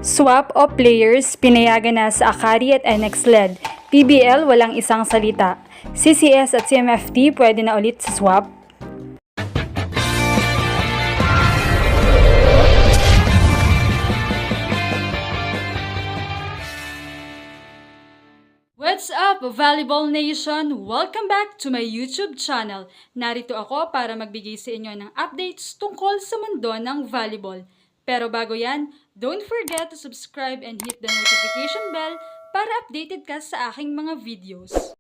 Swap of players, pinayagan na sa Akari at NX-LED. PBL walang isang salita. CCS at CMFT pwede na ulit sa swap. What's up, Volleyball Nation? Welcome back to my YouTube channel. Narito ako para magbigay sa inyo ng updates tungkol sa mundo ng volleyball. Pero bago yan, don't forget to subscribe and hit the notification bell para updated ka sa aking mga videos.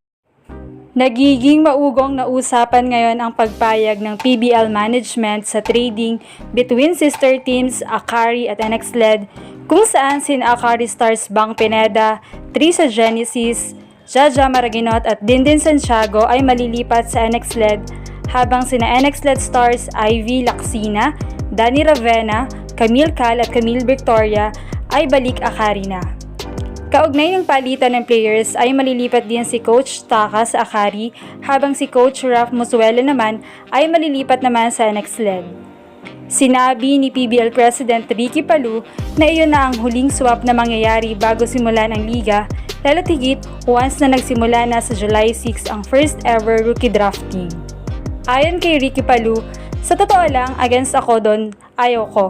Nagiging maugong na usapan ngayon ang pagpayag ng PBL management sa trading between sister teams Akari at NX-LED, kung saan sina Akari Stars Bang Pineda, Trisa Genesis, Jaja Maraginot at Dindin Santiago ay malilipat sa NX-LED, habang sina NX-LED Stars Ivy Laksina, Danny Ravena, Camille Cal at Camille Victoria ay balik Akari na. Kaugnay ng palitan ng players ay malilipat din si Coach Taka sa Akari, habang si Coach Raf Musuelo naman ay malilipat naman sa NX-LED. Sinabi ni PBL President Ricky Palou na iyon na ang huling swap na mangyayari bago simulan ang liga, lalo't higit once na nagsimula na sa July 6 ang first ever rookie drafting. Ayon kay Ricky Palou, sa totoo lang, against ako doon, ayaw ko.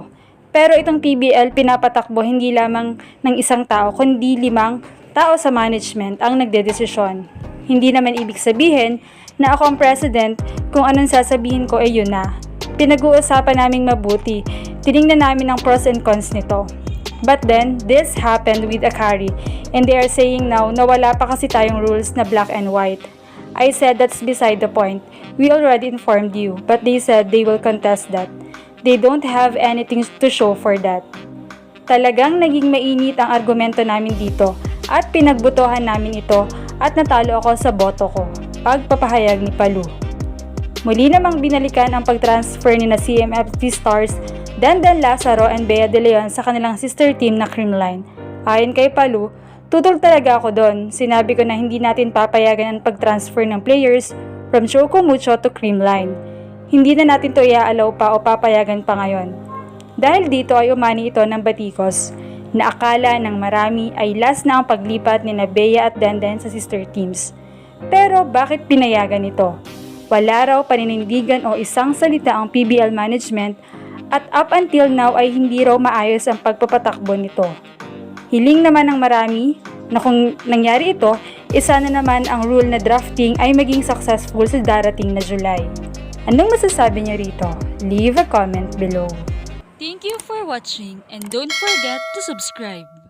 Pero itong PBL pinapatakbo hindi lamang ng isang tao kundi 5 tao sa management ang nagdedesisyon. Hindi naman ibig sabihin na ako ang president, kung anong sasabihin ko ay yun na. Pinag-uusapan naming mabuti, tinignan namin ang pros and cons nito. But then, this happened with Akari and they are saying now na wala pa kasi tayong rules na black and white. I said that's beside the point. We already informed you, but they said they will contest that. They don't have anything to show for that. Talagang naging mainit ang argumento namin dito at pinagbutuhan namin ito at natalo ako sa boto ko. Pagpapahayag ni Palou. Muli namang binalikan ang pag-transfer ni na CMFT Stars, Dandan Lazaro and Bea De Leon sa kanilang sister team na Creamline. Ayon kay Palou, tutol talaga ako doon. Sinabi ko na hindi natin papayagan ang pag-transfer ng players from Choco Mucho to Creamline. Hindi na natin to iaalaw pa o papayagan pa ngayon. Dahil dito ay umani ito ng batikos na akala ng marami ay last na ang paglipat ni na Bea at Dandan sa sister teams. Pero bakit pinayagan ito? Wala raw paninindigan o isang salita ang PBL management at up until now ay hindi raw maayos ang pagpapatakbo nito. Hiling naman ng marami na kung nangyari ito, isa na naman ang rule na drafting ay maging successful sa darating na July. Anong masasabi niyo rito? Leave a comment below. Thank you for watching and don't forget to subscribe.